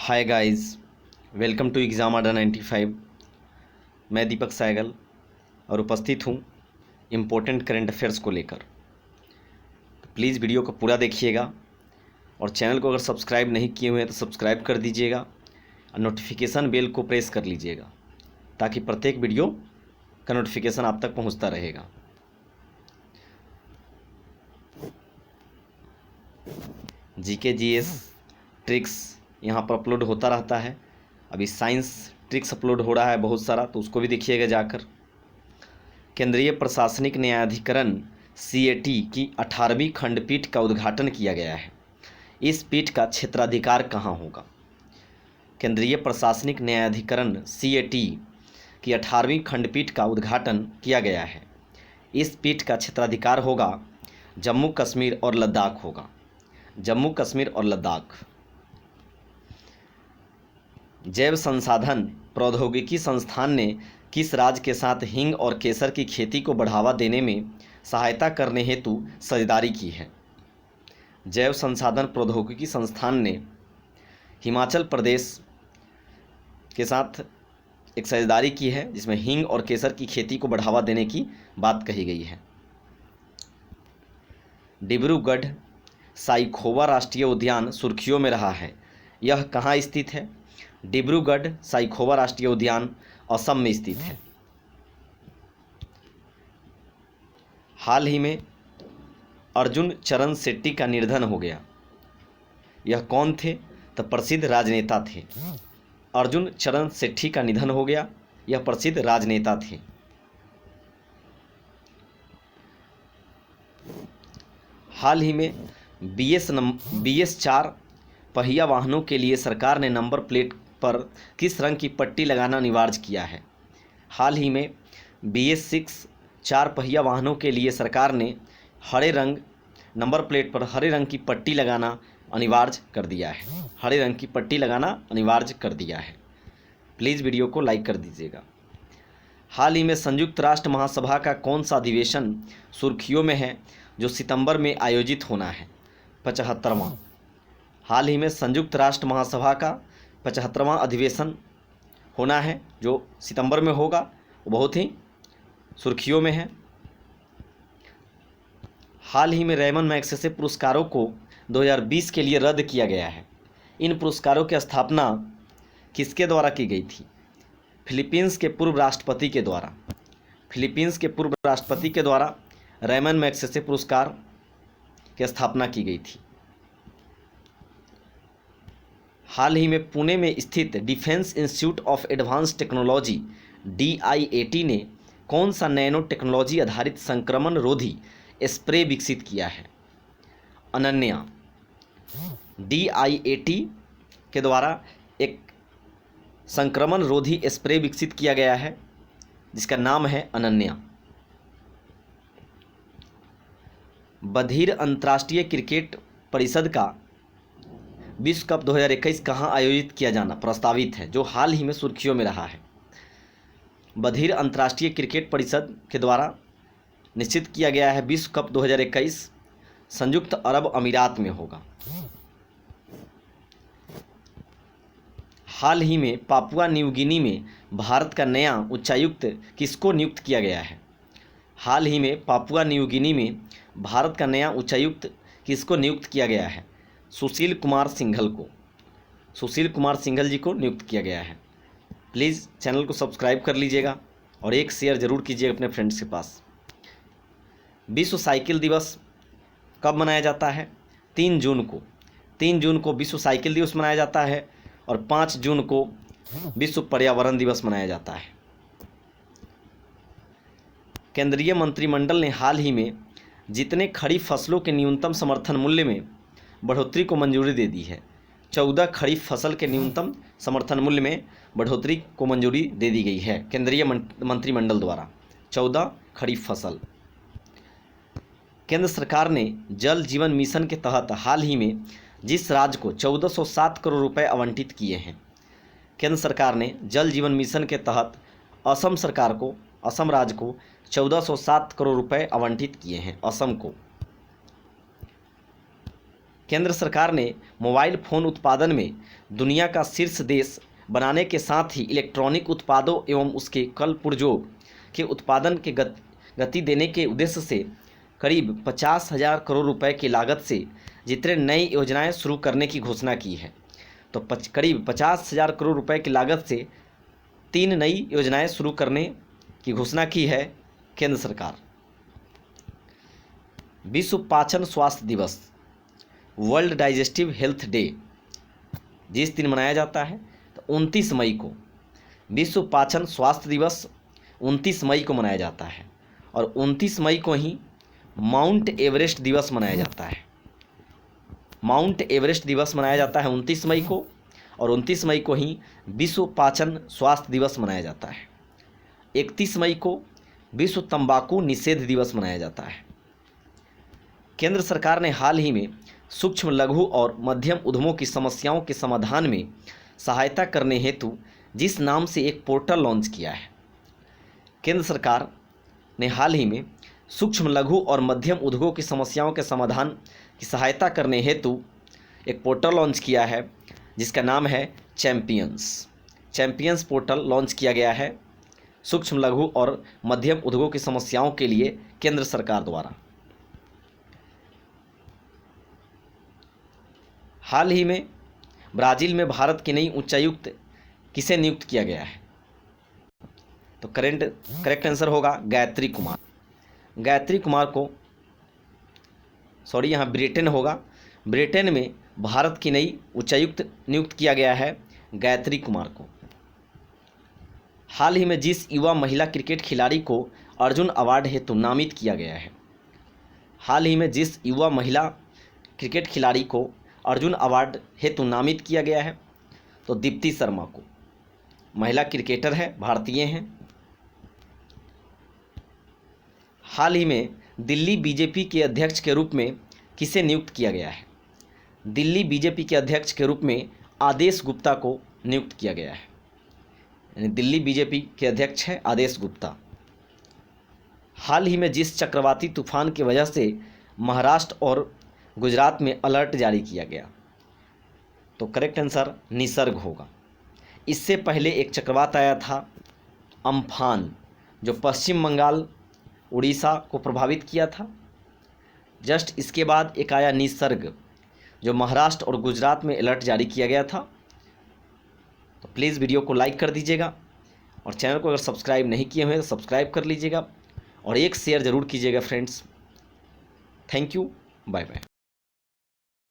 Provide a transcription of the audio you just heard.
Hi guys, welcome to exam Adda 95। मैं दीपक सहगल और उपस्थित हूँ इम्पोर्टेंट करंट अफेयर्स को लेकर। तो प्लीज़ वीडियो को पूरा देखिएगा और चैनल को अगर सब्सक्राइब नहीं किए हुए हैं तो सब्सक्राइब कर दीजिएगा और नोटिफिकेशन बेल को प्रेस कर लीजिएगा ताकि प्रत्येक वीडियो का नोटिफिकेशन आप तक पहुँचता रहेगा। जीके जीएस ट्रिक्स यहाँ पर अपलोड होता रहता है। अभी साइंस ट्रिक्स अपलोड हो रहा है बहुत सारा, तो उसको भी देखिएगा जाकर। केंद्रीय प्रशासनिक न्यायाधिकरण सीएटी की 18वीं खंडपीठ का उद्घाटन किया गया है। इस पीठ का क्षेत्राधिकार कहाँ होगा? केंद्रीय प्रशासनिक न्यायाधिकरण सीएटी की 18वीं खंडपीठ का उद्घाटन किया गया है। इस पीठ का क्षेत्राधिकार होगा जम्मू कश्मीर और लद्दाख होगा। जम्मू कश्मीर और लद्दाख। जैव संसाधन प्रौद्योगिकी संस्थान ने किस राज्य के साथ हींग और केसर की खेती को बढ़ावा देने में सहायता करने हेतु साझेदारी की है? जैव संसाधन प्रौद्योगिकी संस्थान ने हिमाचल प्रदेश के साथ एक साझेदारी की है जिसमें हींग और केसर की खेती को बढ़ावा देने की बात कही गई है। डिब्रूगढ़ साइखोवा राष्ट्रीय उद्यान सुर्खियों में रहा है। यह कहाँ स्थित है? डिब्रूगढ़ साइखोवा राष्ट्रीय उद्यान असम में स्थित है। हाल ही में अर्जुन चरण शेट्टी का निधन हो गया। यह कौन थे? तो प्रसिद्ध राजनेता थे। अर्जुन चरण शेट्टी का निधन हो गया। यह प्रसिद्ध राजनेता थे। हाल ही में BS 4 पहिया वाहनों के लिए सरकार ने नंबर प्लेट पर किस रंग की पट्टी लगाना अनिवार्य किया है? हाल ही में BS 6 4 पहिया वाहनों के लिए सरकार ने हरे रंग नंबर प्लेट पर हरे रंग की पट्टी लगाना अनिवार्य कर दिया है। हरे रंग की पट्टी लगाना अनिवार्य कर दिया है। प्लीज़ वीडियो को लाइक कर दीजिएगा। हाल ही में संयुक्त राष्ट्र महासभा का कौन सा अधिवेशन सुर्खियों में है जो सितंबर में आयोजित होना है? 75वां। हाल ही में संयुक्त राष्ट्र महासभा का 75वां अधिवेशन होना है जो सितंबर में होगा। वो बहुत ही सुर्खियों में है। हाल ही में रेमन मैग्सेसे पुरस्कारों को 2020 के लिए रद्द किया गया है। इन पुरस्कारों की स्थापना किसके द्वारा की गई थी? फिलीपींस के पूर्व राष्ट्रपति के द्वारा। फिलीपींस के पूर्व राष्ट्रपति के द्वारा रेमन मैग्सेसे पुरस्कार की स्थापना की गई थी। हाल ही में पुणे में स्थित defence institute of advance technology DIAT ने कौन सा नैनो टेक्नोलॉजी आधारित संक्रमण रोधी स्प्रे विकसित किया है? अनन्या। DIAT के द्वारा एक संक्रमण रोधी स्प्रे विकसित किया गया है जिसका नाम है अनन्या। बधिर अंतर्राष्ट्रीय क्रिकेट परिषद का विश्व कप 2021 कहाँ आयोजित किया जाना प्रस्तावित है, जो हाल ही में सुर्खियों में रहा है? बधिर अंतर्राष्ट्रीय क्रिकेट परिषद के द्वारा निश्चित किया गया है विश्व कप 2021 संयुक्त अरब अमीरात में होगा। हाल ही में पापुआ न्यू गिनी में भारत का नया उच्चायुक्त किसको नियुक्त किया गया है? हाल ही में पापुआ न्यू गिनी में भारत का नया उच्चायुक्त किसको नियुक्त किया गया है? सुशील कुमार सिंघल को। सुशील कुमार सिंघल जी को नियुक्त किया गया है। प्लीज़ चैनल को सब्सक्राइब कर लीजिएगा और एक शेयर ज़रूर कीजिएगा अपने फ्रेंड्स के पास। विश्व साइकिल दिवस कब मनाया जाता है? 3 जून को। 3 जून को विश्व साइकिल दिवस मनाया जाता है और 5 जून को विश्व पर्यावरण दिवस मनाया जाता है। केंद्रीय मंत्रिमंडल ने हाल ही में जितने खरीफ फसलों के न्यूनतम समर्थन मूल्य में बढ़ोतरी को मंजूरी दे दी है? 14 खरीफ फसल के न्यूनतम समर्थन मूल्य में बढ़ोतरी को मंजूरी दे दी गई है केंद्रीय मंत्रिमंडल द्वारा। 14 खरीफ फसल। केंद्र सरकार ने जल जीवन मिशन के तहत हाल ही में जिस राज्य को 1407 करोड़ रुपए आवंटित किए हैं? केंद्र सरकार ने जल जीवन मिशन के तहत असम राज्य को 1407 करोड़ रुपए आवंटित किए हैं। असम को। केंद्र सरकार ने मोबाइल फ़ोन उत्पादन में दुनिया का शीर्ष देश बनाने के साथ ही इलेक्ट्रॉनिक उत्पादों एवं उसके कल पुर्जों के उत्पादन के गति देने के उद्देश्य से करीब 50,000 करोड़ रुपए की लागत से जितने नई योजनाएं शुरू करने की घोषणा की है। तो करीब 50,000 करोड़ रुपए की लागत से 3 नई योजनाएं शुरू करने की घोषणा की है केंद्र सरकार। विश्व पाचन स्वास्थ्य दिवस, वर्ल्ड डाइजेस्टिव हेल्थ डे जिस दिन मनाया जाता है तो 29 मई को विश्व पाचन स्वास्थ्य दिवस 29 मई को मनाया जाता है। और 29 मई को ही माउंट एवरेस्ट दिवस मनाया जाता है। माउंट एवरेस्ट दिवस मनाया जाता है 29 मई को, और 29 मई को ही विश्व पाचन स्वास्थ्य दिवस मनाया जाता है। 31 मई को विश्व तंबाकू निषेध दिवस मनाया जाता है। केंद्र सरकार ने हाल ही में सूक्ष्म, लघु और मध्यम उद्यमों की समस्याओं के समाधान में सहायता करने हेतु जिस नाम से एक पोर्टल लॉन्च किया है। केंद्र सरकार ने हाल ही में सूक्ष्म, लघु और मध्यम उद्योगों की समस्याओं के समाधान की सहायता करने हेतु एक पोर्टल लॉन्च किया है जिसका नाम है चैंपियंस पोर्टल लॉन्च किया गया है सूक्ष्म, लघु और मध्यम उद्योगों की समस्याओं के लिए केंद्र सरकार द्वारा। हाल ही में ब्राज़ील में भारत की नई उच्चायुक्त किसे नियुक्त किया गया है? तो करेक्ट आंसर होगा गायत्री कुमार। गायत्री कुमार को यहाँ ब्रिटेन होगा। ब्रिटेन में भारत की नई उच्चायुक्त नियुक्त किया गया है गायत्री कुमार को। हाल ही में जिस युवा महिला क्रिकेट खिलाड़ी को अर्जुन अवार्ड हेतु नामित किया गया है, हाल ही में जिस युवा महिला क्रिकेट खिलाड़ी को अर्जुन अवार्ड हेतु नामित किया गया है तो दीप्ति शर्मा को। महिला क्रिकेटर है, भारतीय हैं। हाल ही में दिल्ली बीजेपी के अध्यक्ष के रूप में किसे नियुक्त किया गया है? दिल्ली बीजेपी के अध्यक्ष के रूप में आदेश गुप्ता को नियुक्त किया गया है। यानी दिल्ली बीजेपी के अध्यक्ष है आदेश गुप्ता। हाल ही में जिस चक्रवाती तूफान की वजह से महाराष्ट्र और गुजरात में अलर्ट जारी किया गया, तो करेक्ट आंसर निसर्ग होगा। इससे पहले एक चक्रवात आया था अम्फान, जो पश्चिम बंगाल, उड़ीसा को प्रभावित किया था। जस्ट इसके बाद एक आया निसर्ग, जो महाराष्ट्र और गुजरात में अलर्ट जारी किया गया था। तो प्लीज़ वीडियो को लाइक कर दीजिएगा और चैनल को अगर सब्सक्राइब नहीं किए हुए तो सब्सक्राइब कर लीजिएगा और एक शेयर ज़रूर कीजिएगा friends. Thank you, bye bye.